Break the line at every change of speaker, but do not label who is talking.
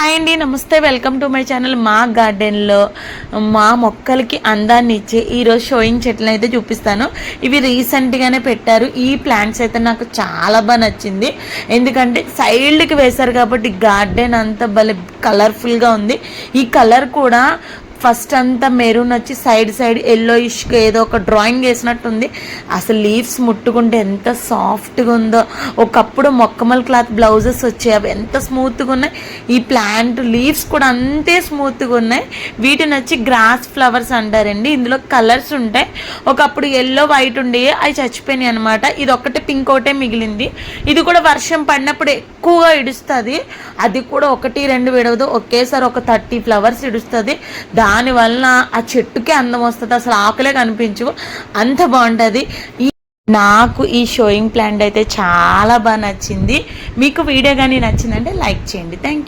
Hi అండి, నమస్తే. Welcome to my channel. మా గార్డెన్లో మా మొక్కలకి అందాన్ని ఇచ్చే ఈరోజు షోయింగ్ చెట్లను అయితే చూపిస్తాను. ఇవి రీసెంట్గానే పెట్టారు. ఈ ప్లాంట్స్ అయితే నాకు చాలా బాగా నచ్చింది. ఎందుకంటే సైడ్కి వేశారు కాబట్టి గార్డెన్ అంతా భలే కలర్ఫుల్గా ఉంది. ఈ కలర్ కూడా ఫస్ట్ అంతా మెరూన్ వచ్చి సైడ్ ఎల్లోయిష్గా ఏదో ఒక డ్రాయింగ్ వేసినట్టుంది. అసలు లీవ్స్ ముట్టుకుంటే ఎంత సాఫ్ట్గా ఉందో. ఒకప్పుడు మొక్కమల్ క్లాత్ బ్లౌజెస్ వచ్చాయి, అవి ఎంత స్మూత్గా ఉన్నాయి. ఈ ప్లాంట్ లీవ్స్ కూడా అంతే స్మూత్గా ఉన్నాయి. వీటిని వచ్చి గ్రాస్ ఫ్లవర్స్ అంటారండి. ఇందులో కలర్స్ ఉంటాయి. ఒకప్పుడు ఎల్లో వైట్ ఉండే అవి చచ్చిపోయినాయి అనమాట. ఇది ఒక్కటే పింక్ ఒకటే మిగిలింది. ఇది కూడా వర్షం పడినప్పుడు ఎక్కువగా ఇడుస్తుంది. అది కూడా 1-2 విడవదు, ఒకేసారి ఒక 30 ఫ్లవర్స్ ఇడుస్తుంది. దానివల్ల ఆ చెట్టుకే అందం వస్తుంది. అసలు ఆకులే కనిపించవు, అంత బాగుంటుంది. నాకు ఈ షోయింగ్ ప్లాంట్ అయితే చాలా బాగా నచ్చింది. మీకు వీడియో కానీ నచ్చిందంటే లైక్ చేయండి. Thank you.